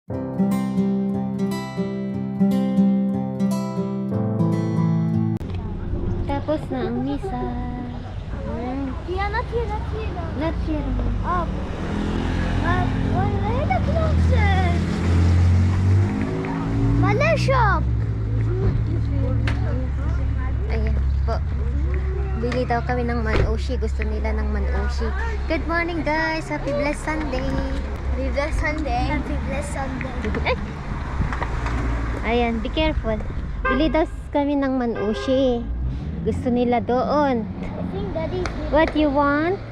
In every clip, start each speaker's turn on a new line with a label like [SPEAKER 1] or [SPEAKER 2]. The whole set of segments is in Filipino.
[SPEAKER 1] Tapos na ang misa.
[SPEAKER 2] Yeah, not here, not here.
[SPEAKER 1] Not here.
[SPEAKER 2] Up. Where are the closest? Shop.
[SPEAKER 1] Ayan po. Bili daw kami ng manushi. Gusto nila ng manushi. Good morning guys. Happy blessed Sunday.
[SPEAKER 2] Happy blessed Sunday. Happy blessed Sunday.
[SPEAKER 1] Ayan, be careful. Bili daw kami ng manushi. Gusto nila doon.
[SPEAKER 2] I think Daddy's
[SPEAKER 1] What you want?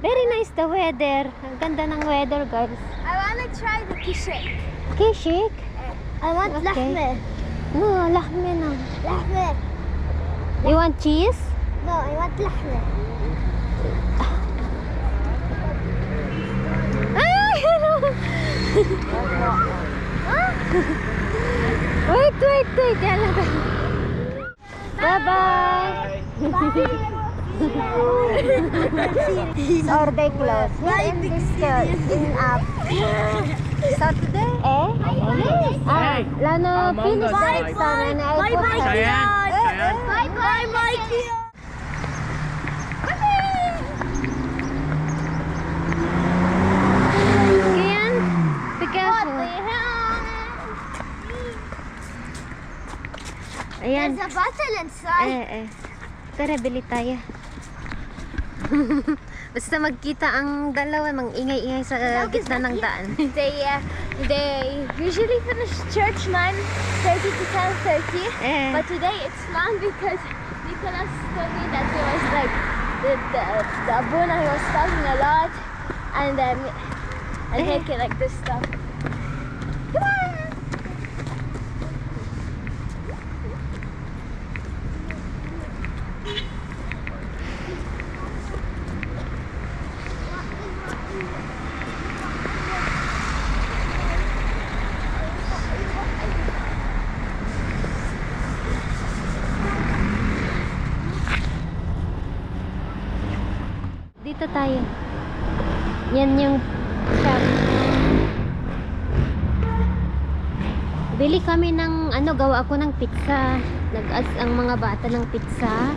[SPEAKER 1] Very nice the weather. Ang ganda ng weather guys.
[SPEAKER 2] I wanna try the kishik.
[SPEAKER 1] Kishik?
[SPEAKER 2] I want
[SPEAKER 1] Okay.
[SPEAKER 2] lahme.
[SPEAKER 1] No, lahme na.
[SPEAKER 2] Lahme.
[SPEAKER 1] You want cheese?
[SPEAKER 2] No, I want lahme.
[SPEAKER 1] Ay, ano? Wait. Yan lang. Bye-bye. Or they close.
[SPEAKER 2] Why
[SPEAKER 1] In
[SPEAKER 2] big
[SPEAKER 1] this in up. Saturday? Lano, finish
[SPEAKER 2] Bye
[SPEAKER 1] next
[SPEAKER 2] bye.
[SPEAKER 1] time.
[SPEAKER 2] Bye bye,
[SPEAKER 3] Cheyenne. Cheyenne.
[SPEAKER 2] Bye bye, Mikey.
[SPEAKER 1] Kian, be careful. Ayan.
[SPEAKER 2] There's a bottle inside.
[SPEAKER 1] Tara, bili tayo. Basta magkita ang dalawa, mang-ingay-ingay sa gitna ng daan.
[SPEAKER 2] They usually finish church 9:30 to 10:30. But today it's long because Nicholas told me that he was like the Abuna, he was talking a lot and making like this stuff. Come on!
[SPEAKER 1] Dito tayo. Yan yung shop. Bili kami ng gawa ako ng pizza. Nag-ask ang mga bata ng pizza.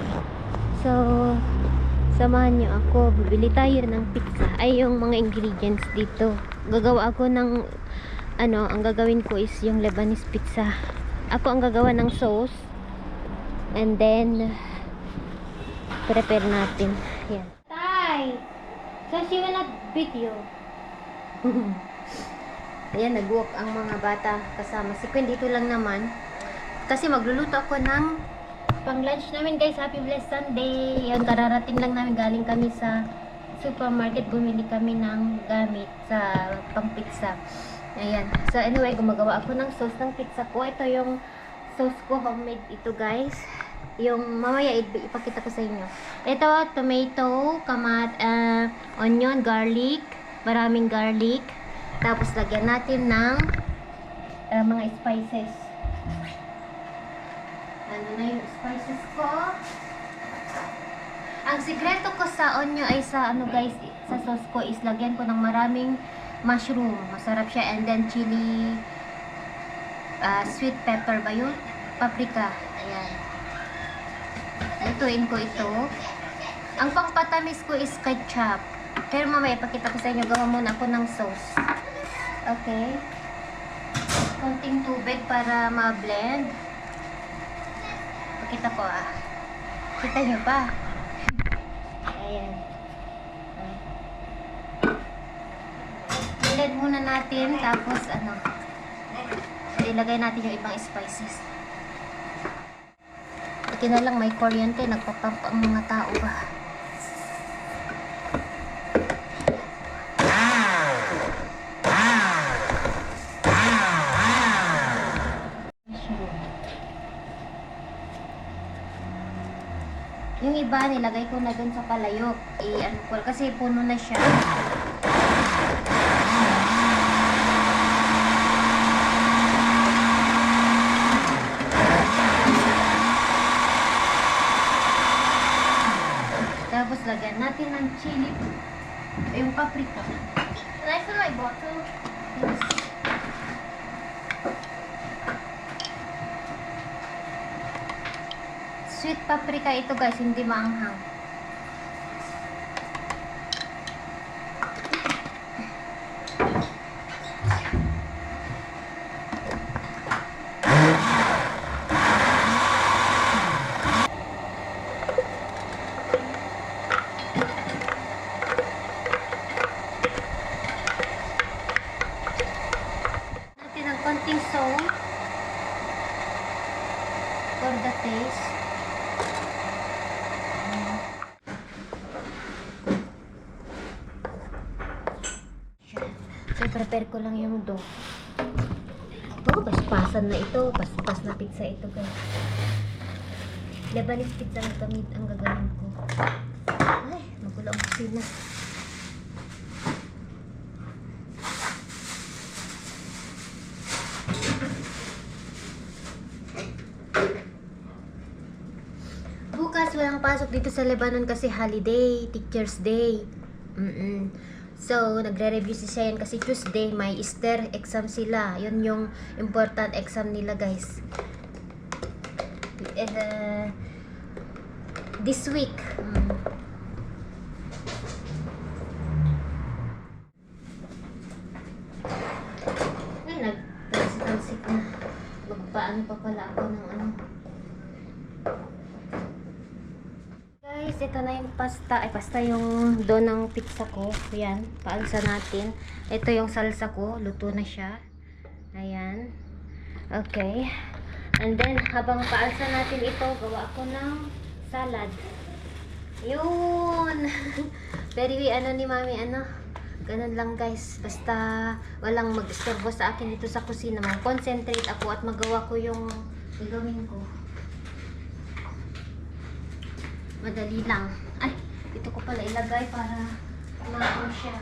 [SPEAKER 1] So, samahan niyo ako. Bibili tayo ng pizza. Ay, yung mga ingredients dito. Gagawa ako ng ang gagawin ko is yung Lebanese pizza. Ako ang gagawa ng sauce. And then, prepare natin. Yan. So she will not beat you. Ayan, nag-walk ang mga bata kasama. Si Quinn dito lang naman. Kasi magluluto ako ng pang lunch namin guys. Happy blessed Sunday. Yan, kararating lang namin. Galing kami sa supermarket. Bumili kami ng gamit sa pang pizza. Ayan. So anyway, gumagawa ako ng sauce ng pizza ko. Ito yung sauce ko. Homemade ito guys. Yung mamaya ipakita ko sa inyo. Ito, tomato, onion, garlic, maraming garlic. Tapos lagyan natin ng mga spices. Ano na yung spices ko? Ang sikreto ko sa onion ay sa guys, sa sauce ko is lagyan ko ng maraming mushroom. Masarap siya. And then chili, sweet pepper ba yun? Paprika. Ayan. Lutuin ko ito. Ang pangpatamis ko is ketchup. Pero mamaya ipakita ko sa inyo. Gawa muna ako ng sauce. Okay. Konting tubig para ma-blend. Pakita ko Kita nyo pa. Ayan. Blend muna natin. Tapos ilagay natin yung ibang spices. Buti na lang may kuryente, nagpapump ang mga tao ba. Yung iba nilagay ko na dun sa palayok. Kasi puno na siya. Tapos lagyan natin ng chili. Yung paprika.
[SPEAKER 2] Can I fill my bottle?
[SPEAKER 1] Yes. paprika ito guys, hindi maanghang. Natin ng konting salt for the taste. So, prepare ko lang yung dough. Oh, paspasan na ito. Paspas na pizza ito, guys. Lebanese pizza ang gamit ang gagawin ko. Ay, magulo ang kusina. Bukas walang pasok dito sa Lebanon kasi holiday, Teacher's Day. So, nagre-review si Cheyenne kasi Tuesday may Easter exam sila. Yun yung important exam nila, guys. This week. Ay, nagtalsik na. Magpaano pa pala ako ng ano. Guys, ito na yung pasta. Ay, pasta yung dough ng pizza ko. Ayan, paalsa natin. Ito yung salsa ko. Luto na siya. Ayan. Okay. And then, habang paalsa natin ito, gawa ako ng salad. Yun! Very, ano ni mami, ano? Ganun lang guys. Basta walang mag-istorbo sa akin dito sa kusina. Mag-concentrate ako at magawa ko yung gagawin ko. Madali lang. Ay, ito ko pala ilagay para maano siya.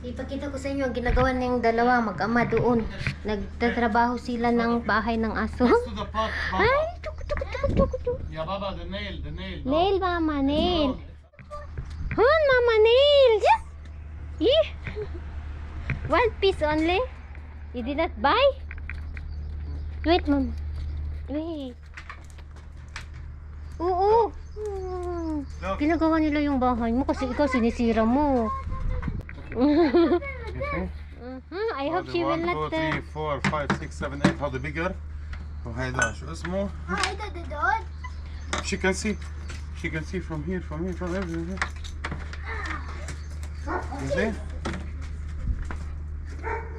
[SPEAKER 1] Ipakita ko sa inyo ang ginagawa ng dalawa mag-ama doon. Nagtatrabaho sila ng bahay ng aso. Ay, tuk.
[SPEAKER 3] Yeah, Baba, the nail.
[SPEAKER 1] Nail, mama, nail. Hun, mama, nail. Yeah. One piece only. You did not buy? Wait, mama. Wait. Oo. Ginagawa nila yung bahay mo kasi ikaw sinisira mo. I hope she will not.
[SPEAKER 3] 1, 2, 3, 4, 5, 6, 7, 8. هذا bigger. وهذا شو اسمه؟
[SPEAKER 2] هيدا دود.
[SPEAKER 3] She can see. She can see from here, from everywhere. You see?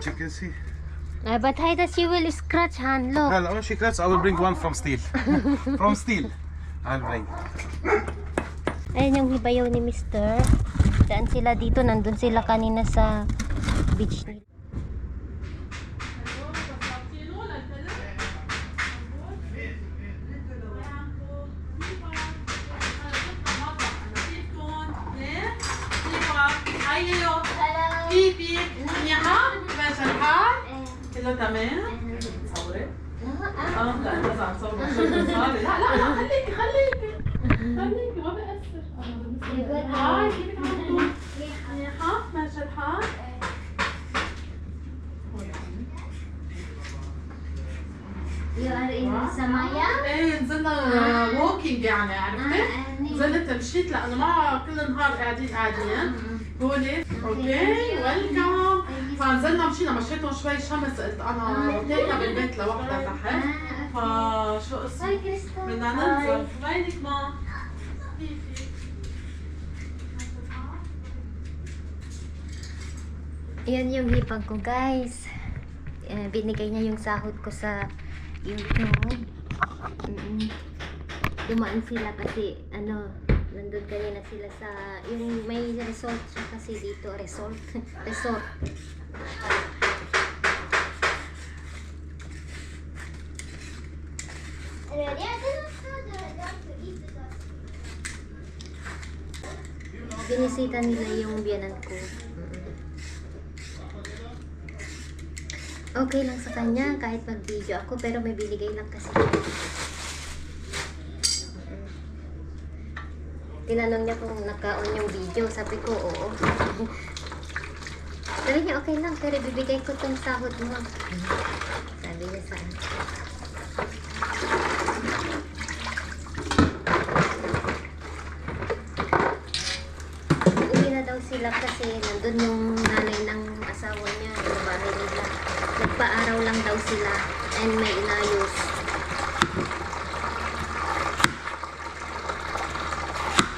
[SPEAKER 3] She can see.
[SPEAKER 1] But Haida, she will scratch hand. Look.
[SPEAKER 3] هلا when she cuts, I will bring one from steel. From steel. I'll bring.
[SPEAKER 1] Ayan yung hibayaw ni Mr. Saan sila dito? Nandun sila kanina sa beach nila.
[SPEAKER 4] كيفك؟ منيحة؟ ماشي الحال؟ كله تمام؟ تصوري؟ لا بس عم تصور صاري لا خليكي ما بأثر هاي كيفك عم منيحة؟ ماشي الحال؟
[SPEAKER 1] You are in Samaya?
[SPEAKER 4] ايه نزلنا ووكينج يعني عرفتي؟ نزلت مشيت لأنه ما كل النهار قاعدين قولي اوكي ويلكم فنزلنا مشينا مشيتهم شوي شمس قلت انا تايقة بالبيت لوحدها تحت فشو اسمه بدنا ننزل وينك ما
[SPEAKER 1] Yan yung hipag ko, guys. Binigay niya yung sahod ko sa YouTube. Dumaan sila kasi ano, nandun kanina sila sa yung may resort siya kasi dito, resort. Binisita nila yung biyanan ko. Okay lang sa kanya kahit mag-video ako pero may binigay lang kasi. Tinanong niya kung naka-on yung video. Sabi ko, oo. Sabi niya, okay lang, pero bibigay ko tong sahod mo. Sabi niya sa akin. Uwi na daw sila kasi nandun yung nanay ng asawa niya sa bahay nila. Nagpa-araw lang daw sila and may inayos.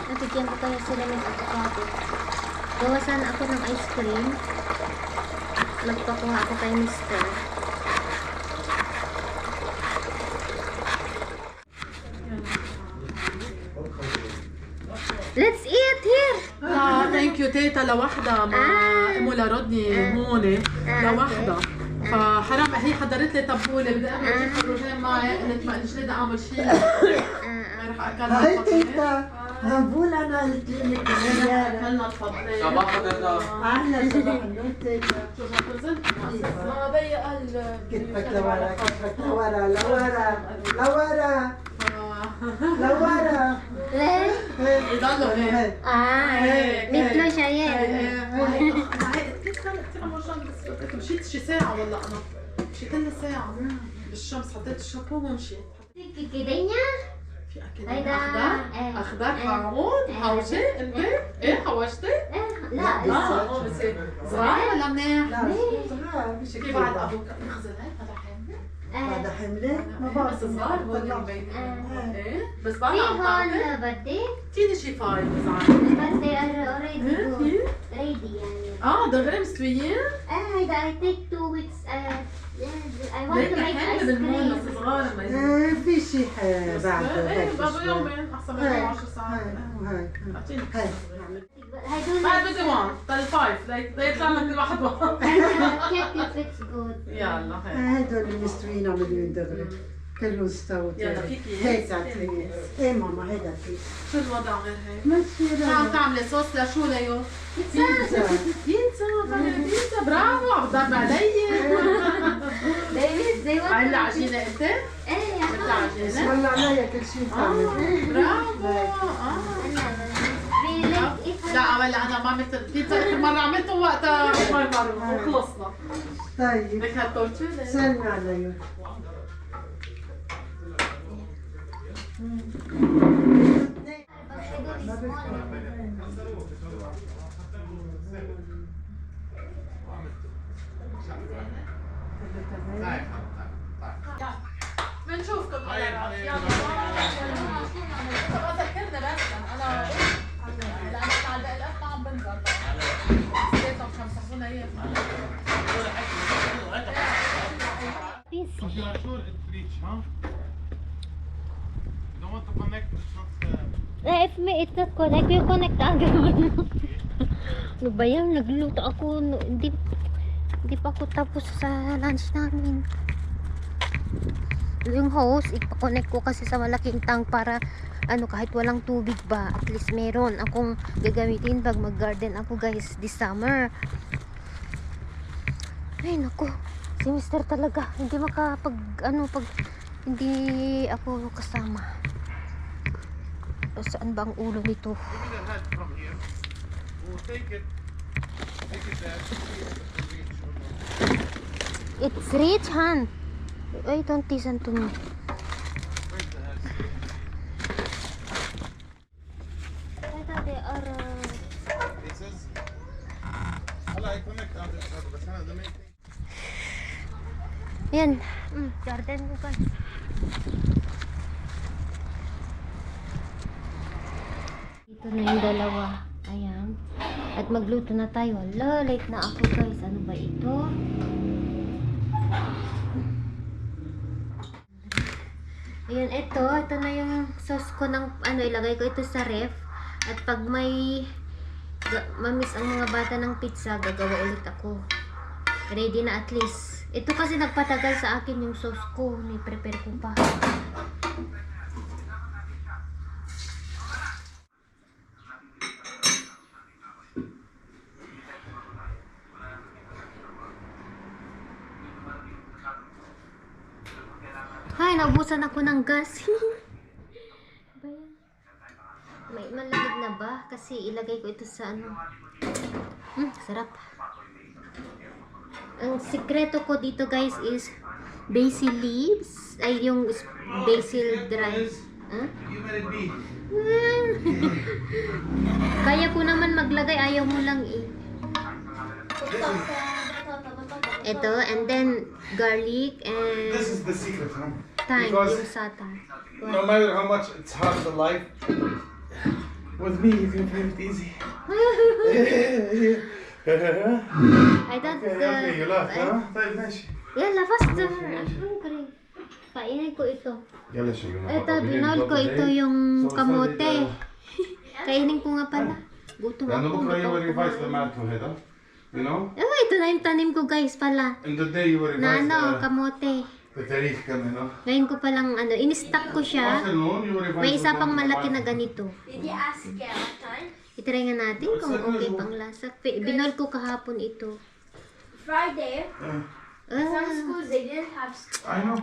[SPEAKER 1] Nabigyan ko kaya sila ng avocado. Gawa sana ako ng ice cream. Magpakuha ako kay Mr. Let's eat here!
[SPEAKER 4] ثانك يو تيتا لوحدة مع امو لردني هون لوحدة فحرام هي حضرت لي تبولة بدي اعمل شيء خروجين معي قلت ما قلتش لي بدي اعمل شيء رح اكلها
[SPEAKER 5] هاي تيتا هبول انا قلت لك
[SPEAKER 4] اكلنا الفضلين
[SPEAKER 3] صباح الخير.
[SPEAKER 5] اهلا صباح النور تيتا
[SPEAKER 4] شو نزلت ما ضيق
[SPEAKER 5] كتفك لورا كتفك لورا لورا لورا لورا
[SPEAKER 1] ليه؟
[SPEAKER 4] يضلوا هيك
[SPEAKER 1] مثله شايل.
[SPEAKER 4] كيف كانت كثير مرجان بس مشيت شي ساعة والله انا مشيت لي ساعة بالشمس حطيت الشامبو ومشيت
[SPEAKER 1] Kidenya?
[SPEAKER 4] في اكل
[SPEAKER 1] هيدا
[SPEAKER 4] اخضر حامون حوشي انت ايه حوشتي؟
[SPEAKER 1] لا
[SPEAKER 4] بس صغير ولا منيح؟
[SPEAKER 5] لا صغار مش
[SPEAKER 4] كيف بعد ابوك اخذ هيك هذا حامل؟
[SPEAKER 5] هذا حملة ما
[SPEAKER 4] بس
[SPEAKER 5] بعرف
[SPEAKER 4] صغار هون مبينين ايه بس بعد عم
[SPEAKER 1] هون
[SPEAKER 4] تعطي
[SPEAKER 1] بدي
[SPEAKER 4] تيني شي فايف صغار
[SPEAKER 1] بس they are already good. Ready يعني.
[SPEAKER 4] دغري مستويين؟
[SPEAKER 1] هيدا I take 2 weeks. I want to
[SPEAKER 4] ليك
[SPEAKER 1] make
[SPEAKER 4] حامل
[SPEAKER 1] ice
[SPEAKER 4] بالمول
[SPEAKER 1] cream.
[SPEAKER 4] بس صغار ما يزيد
[SPEAKER 5] في شيء بعده
[SPEAKER 4] ايه
[SPEAKER 5] هيك
[SPEAKER 4] بابا
[SPEAKER 5] شوي.
[SPEAKER 4] يومين احسن من
[SPEAKER 5] هاي
[SPEAKER 4] 10 ساعات
[SPEAKER 5] وهاي
[SPEAKER 4] اعطيني
[SPEAKER 5] هاي
[SPEAKER 1] هيدول
[SPEAKER 4] بعد بدي وان طل فايف ليطلع لك كل واحد وان
[SPEAKER 1] kept it good.
[SPEAKER 4] يلا هيك
[SPEAKER 5] هدول المستويين عملوا دغري كله استوى
[SPEAKER 4] يلا فيكي
[SPEAKER 5] هيك تعطيني ايه ماما هيدا في
[SPEAKER 4] شو الوضع غير هيك؟
[SPEAKER 5] ماشي
[SPEAKER 4] شو عم تعملي صوص لشو ليو؟
[SPEAKER 5] بيتزا
[SPEAKER 4] بيتزا تعملي بيتزا برافو عم تضرب علي
[SPEAKER 1] They want
[SPEAKER 4] عامله
[SPEAKER 1] to-
[SPEAKER 4] عجينه انت؟
[SPEAKER 1] ايه يا
[SPEAKER 4] عملت عجينه؟
[SPEAKER 5] والله عليا كل شيء بتعمل
[SPEAKER 4] برافو لا ولا انا ما عملت البيتزا اخر مره عملته وقتها مرة وخلصنا
[SPEAKER 5] طيب
[SPEAKER 4] بدك هالتورتيلا
[SPEAKER 5] سلمي علي
[SPEAKER 4] بنشوفكم يلا يلا ذكرنا بس انا لانه مع البقلات ما عم بنقدر ليتهم مش عم يصحونا اياه
[SPEAKER 1] busy.
[SPEAKER 3] Sure it reach, huh? You don't want to connect, it's not...
[SPEAKER 1] If it's not connect, you connect agad. Ano ba yan? Nagluto ako. Hindi pa ako tapos sa lunch namin. Yung hose, ipa-connect ko kasi sa malaking tank para ano kahit walang tubig ba, at least meron akong gagamitin pag mag-garden ako guys this summer. Ay naku, si Mr. talaga hindi makapag ano pag hindi ako kasama. Saan ba ang ulo nito?
[SPEAKER 3] Give me the head from here. We'll take it there. See if it will reach or not.
[SPEAKER 1] It's rich, Han. Wait, don't listen to me.
[SPEAKER 3] Where's the head?
[SPEAKER 1] I thought they are...
[SPEAKER 3] Pieces? هلا connect on this side بس أنا the main thing.
[SPEAKER 1] Yan. Garden ko guys. Dito na yung dalawa. Ayan. At magluto na tayo. Hala, late na ako guys. Ano ba ito? Ayun, ito na yung sauce ko ng ano, ilagay ko ito sa ref. At pag may mamiss ang mga bata ng pizza, gagawa ulit ako. Ready na at least. Ito kasi nagpatagal sa akin yung sauce ko. Ni-prepare ko pa. Hay, naubusan ako ng gas. Ba yan? May malamig na ba? Kasi ilagay ko ito sa ano. Sarap. Ang sikreto ko dito guys is basil leaves. Ay, yung basil dry. Huh?
[SPEAKER 3] You let it be.
[SPEAKER 1] Kaya ko naman maglagay, ayaw mo lang eh. Ito, and then garlic and
[SPEAKER 3] This is the secret, huh?
[SPEAKER 1] thyme,
[SPEAKER 3] Because
[SPEAKER 1] yung satan.
[SPEAKER 3] no matter how much it's hard to life, with me you can find it easy.
[SPEAKER 1] I don't
[SPEAKER 3] Okay, you laugh, huh? طيب ماشي.
[SPEAKER 1] Yala, faster. Kainin ko ito.
[SPEAKER 3] يلا شو
[SPEAKER 1] Ito, binol ko ito yung kamote. Kainin ko nga pala. Gutom
[SPEAKER 3] لأنه
[SPEAKER 1] ako.
[SPEAKER 3] بكرة you will
[SPEAKER 1] gutom
[SPEAKER 3] revise
[SPEAKER 1] ako.
[SPEAKER 3] the math هذا. You know?
[SPEAKER 1] Ito na yung tanim ko guys pala.
[SPEAKER 3] And the day you will
[SPEAKER 1] Na
[SPEAKER 3] revise
[SPEAKER 1] ano, kamote.
[SPEAKER 3] the تاريخ كمان, no?
[SPEAKER 1] Ngayon ko palang in-stock ko siya.
[SPEAKER 3] Afternoon you will revise.
[SPEAKER 1] May isa
[SPEAKER 3] the
[SPEAKER 1] pang
[SPEAKER 3] one
[SPEAKER 1] malaki na
[SPEAKER 3] about-
[SPEAKER 1] ganito.
[SPEAKER 2] Did you ask what time?
[SPEAKER 1] Itry nga natin kung okay pang lasa. Binol ko kahapon ito.
[SPEAKER 2] Friday.
[SPEAKER 3] Yeah,
[SPEAKER 2] Some schools they didn't have school.
[SPEAKER 3] I know.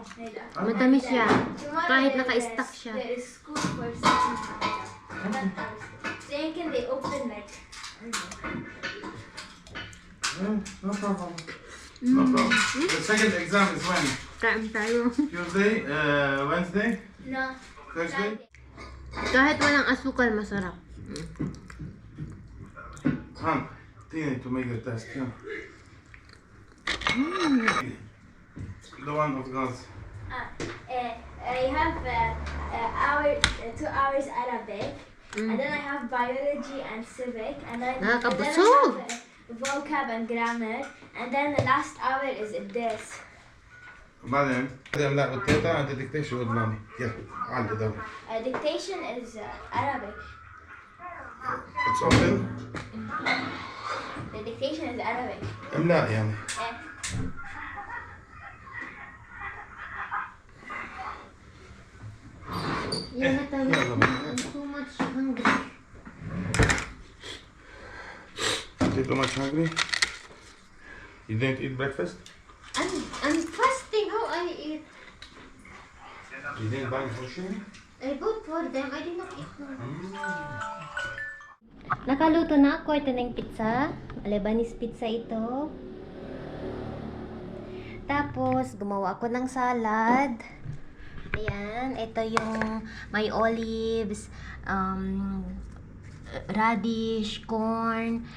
[SPEAKER 1] Matamis siya.
[SPEAKER 2] Tomorrow
[SPEAKER 1] Kahit
[SPEAKER 2] there
[SPEAKER 1] naka-stock
[SPEAKER 2] is-
[SPEAKER 1] siya.
[SPEAKER 2] There is school for second. So can they open like
[SPEAKER 3] No problem. No problem. The second exam is when?
[SPEAKER 1] Kain tayo.
[SPEAKER 3] Tuesday, Wednesday,
[SPEAKER 2] no
[SPEAKER 3] Thursday.
[SPEAKER 1] Kahit walang asukal, masarap.
[SPEAKER 3] Han, tini to make the test. Yeah. The one of girls.
[SPEAKER 2] I have 2 hours Arabic, and then I have biology and civic, and then I
[SPEAKER 1] Nakakabusog.
[SPEAKER 2] have vocab and grammar, and then the last hour is this.
[SPEAKER 3] بعدين لا والتيتا عند ديكتيشن قدامي يلا عندي دولة.
[SPEAKER 2] Dictation is Arabic.
[SPEAKER 3] It's open.
[SPEAKER 2] The dictation is Arabic.
[SPEAKER 3] لا يعني.
[SPEAKER 1] Yan na tayo. I'm too much hungry.
[SPEAKER 3] You too much hungry? You didn't eat breakfast?
[SPEAKER 1] I'm fasting. How I eat?
[SPEAKER 3] You didn't buy for sure?
[SPEAKER 1] I bought for them. I did not eat them. Nakaluto na ako. Ito na yung pizza. Lebanese pizza ito. Tapos, gumawa ako ng salad. Ayan. Ito yung may olives, radish, corn,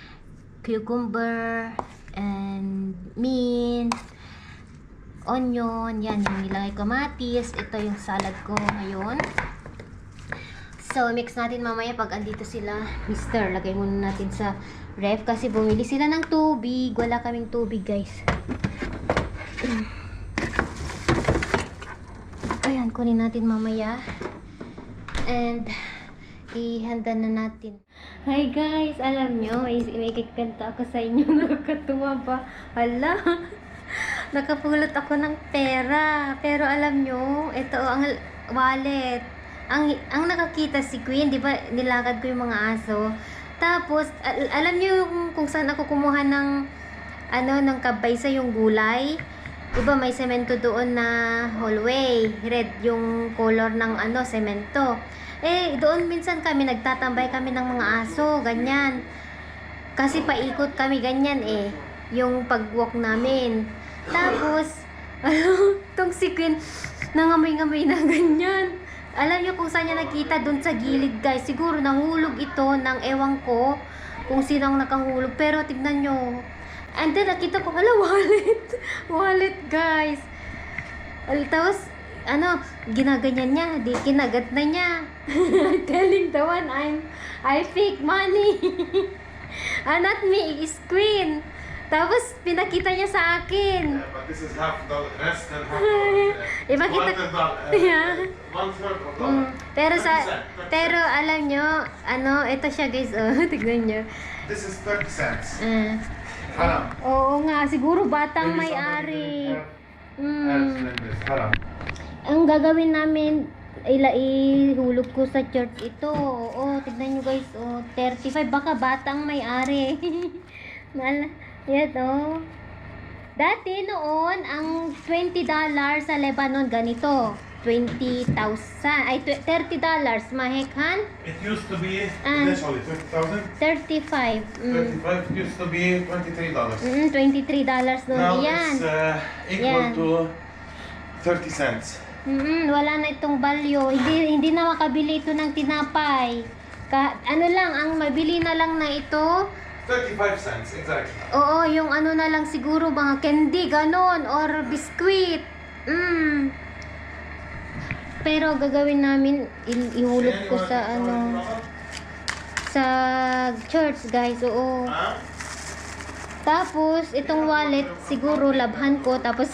[SPEAKER 1] cucumber, and mint, onion. Yan, yung nilagay kamatis. Ito yung salad ko ngayon. So, mix natin mamaya pag andito sila. Mister, lagay muna natin sa ref kasi bumili sila ng tubig. Wala kaming tubig, guys. Ayan, kunin natin mamaya. And, ihanda na natin. Hi guys, alam nyo, may ikikanta ako sa inyo. Nakakatuwa pa. Hala, nakapulot ako ng pera. Pero alam nyo, ito ang wallet. Ang nakakita si Queen, di ba nilakad ko yung mga aso. Tapos, alam nyo kung saan ako kumuha ng ng kabaysa yung gulay. Diba may semento doon na hallway. Red yung color ng semento. Doon minsan kami, nagtatambay kami ng mga aso, ganyan. Kasi paikot kami, ganyan yung pag-walk namin. Tapos, tong si Queen, nangamoy-ngamoy na ganyan. Alam niyo kung saan niya nakita, doon sa gilid guys. Siguro nahulog ito ng ewan ko kung sinong nakahulog. Pero tignan nyo. And then nakita ko, wallet. Wallet guys. Tapos, ginaganyan niya. Di kinagat na niya. Telling the one, I fake money. Not me, is Queen. Tapos, pinakita niya sa akin.
[SPEAKER 3] But this is half dollar, less than half
[SPEAKER 1] Ipakita
[SPEAKER 3] dollar.
[SPEAKER 1] Yeah.
[SPEAKER 3] One third of dollar.
[SPEAKER 1] Pero alam nyo, ito siya guys, tignan nyo.
[SPEAKER 3] This is 30 cents. Haram.
[SPEAKER 1] Oo nga, siguro batang may-ari.
[SPEAKER 3] Haram.
[SPEAKER 1] Ang gagawin namin, ihulog ko sa church ito. Oo, tignan nyo guys, 35, baka batang may-ari. Yan, Dati noon, ang $20 sa Lebanon, ganito. 20,000. Ay, $30. Mahekhan?
[SPEAKER 3] It used to be
[SPEAKER 1] Ah.
[SPEAKER 3] initially 50,000.
[SPEAKER 1] 35.
[SPEAKER 3] 35 used to be $23.
[SPEAKER 1] $23
[SPEAKER 3] Now
[SPEAKER 1] noon. Yan.
[SPEAKER 3] it's equal
[SPEAKER 1] Yan.
[SPEAKER 3] to 30 cents.
[SPEAKER 1] Wala na itong value. Hindi na makabili ito ng tinapay. Ano lang, ang mabili na lang na ito,
[SPEAKER 3] 35 cents, exactly.
[SPEAKER 1] oo, yung ano na lang siguro, mga candy, ganon, or biskuit. Pero gagawin namin, ihulog ko sa ano, sa church, guys, oo.
[SPEAKER 3] Huh?
[SPEAKER 1] Tapos, itong wallet, siguro labhan ko, tapos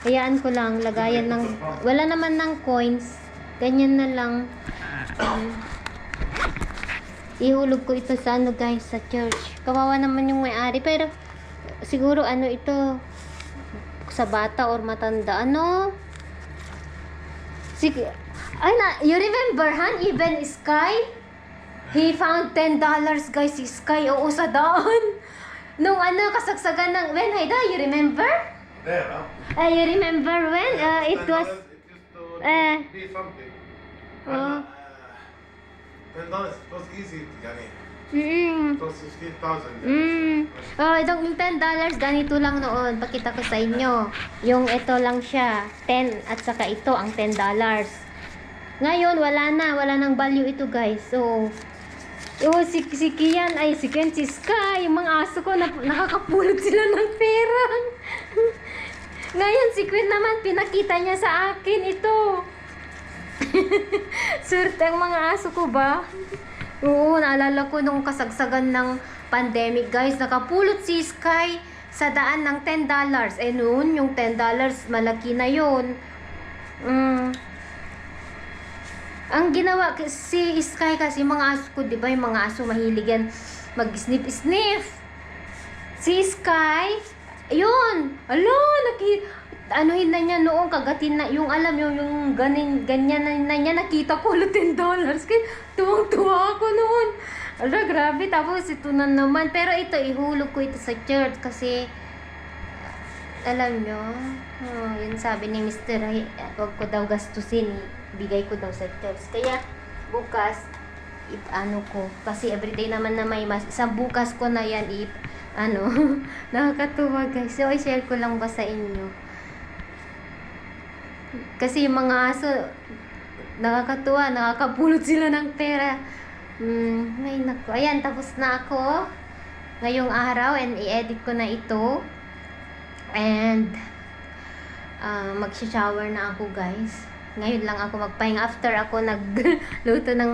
[SPEAKER 1] hayaan ko lang, lagayan ng, wala naman ng coins, ganyan na lang. Ihulog ko ito sa ano, guys, sa church. Kawawa naman yung may-ari, pero siguro ano ito, sa bata or matanda, ano? Sige, you remember, Han? Even Sky? He found $10, guys, si Sky, oo, sa daan. Nung ano, kasagsagan ng, when, Haida, you remember?
[SPEAKER 3] There, huh?
[SPEAKER 1] You remember when? It was,
[SPEAKER 3] It used to be something.
[SPEAKER 1] oh,
[SPEAKER 3] $10, it was easy, yani.
[SPEAKER 1] mm,
[SPEAKER 3] It was 15,000.
[SPEAKER 1] Oh, yung $10, ganito lang noon. Pakita ko sa inyo. Yung ito lang siya. 10 at saka ito ang $10. Ngayon, wala nang value ito, guys. So, si Kian, ay si Ken, si Sky, yung mga aso ko, nakakapulot sila ng pera. Ngayon, si Queen naman, pinakita niya sa akin ito. Swerte ang mga aso ko ba? Oo, naalala ko nung kasagsagan ng pandemic, guys, nakapulot si Sky sa daan ng $10. Eh noon, yung $10, malaki na yun. Ang ginawa si Sky kasi, mga aso ko, di ba, yung mga aso mahilig yan mag-sniff-sniff. Si Sky, yun, anuhin na niya noong, kagatin na, yung alam yung ganyan na niya, nakita ko ulit $10. Kaya tuwang-tuwa ako noon. Ala, grabe. Tapos ito na naman. Pero ito, ihulog ko ito sa church kasi, alam nyo, yun sabi ni Mr. Huwag ko daw gastusin. Bigay ko daw sa church. Kaya, bukas, ano ko. Kasi everyday naman na may isang bukas ko na yan, nakakatuwa, guys. So, i-share ko lang ba sa inyo. Kasi yung mga aso, nakakatuwa, nakakapulot sila ng pera. Ay, naku. Ayan, tapos na ako ngayong araw and i-edit ko na ito. And, mag-shower na ako, guys. Ngayon lang ako magpahinga after ako nagluto ng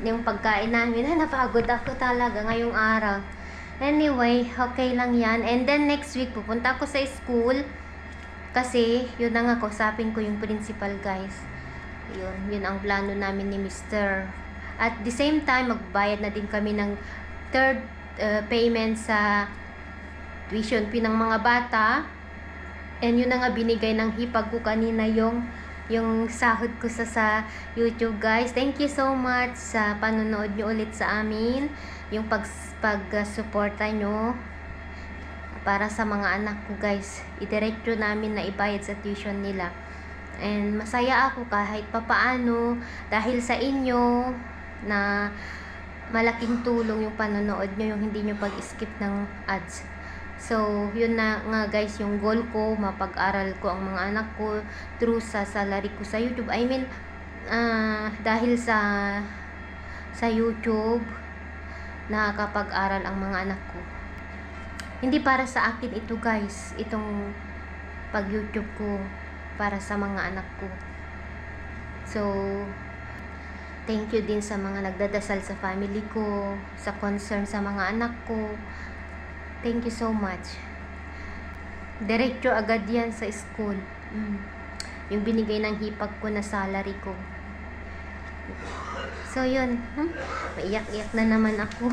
[SPEAKER 1] yung pagkain namin. Ay, napagod ako talaga ngayong araw. Anyway, okay lang yan. And then next week, pupunta ako sa school. Kasi, yun na nga, kausapin ko yung principal, guys. Yun ang plano namin ni Mr. At the same time, magbayad na din kami ng third payment sa tuition fee ng mga bata. And yun na nga, binigay ng hipag ko kanina yung sahod ko sa YouTube, guys. Thank you so much sa panonood nyo ulit sa amin. Yung pag-suporta nyo para sa mga anak ko, guys. Idiretso namin na ibayad sa tuition nila. And masaya ako kahit papaano dahil sa inyo na malaking tulong yung panonood nyo, yung hindi nyo pag-skip ng ads. So, yun na nga, guys, yung goal ko, mapag-aral ko ang mga anak ko through sa salary ko sa YouTube. I mean, dahil sa YouTube, nakakapag-aral ang mga anak ko. Hindi para sa akin ito, guys. Itong pag-YouTube ko para sa mga anak ko. So, thank you din sa mga nagdadasal sa family ko, sa concern sa mga anak ko. Thank you so much. Diretso agad yan sa school. Yung binigay ng hipag ko na salary ko. So, yun. Maiyak-iyak na naman ako.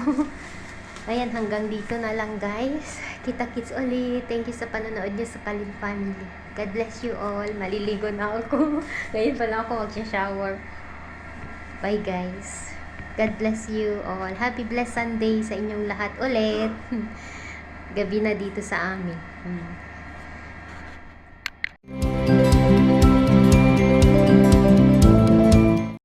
[SPEAKER 1] Ayan, hanggang dito na lang, guys. Kita-kits ulit. Thank you sa panonood niyo sa Kalin Family. God bless you all. Maliligo na ako. Ngayon pala ako mag-shower. Bye, guys. God bless you all. Happy blessed Sunday sa inyong lahat ulit. Gabi na dito sa amin.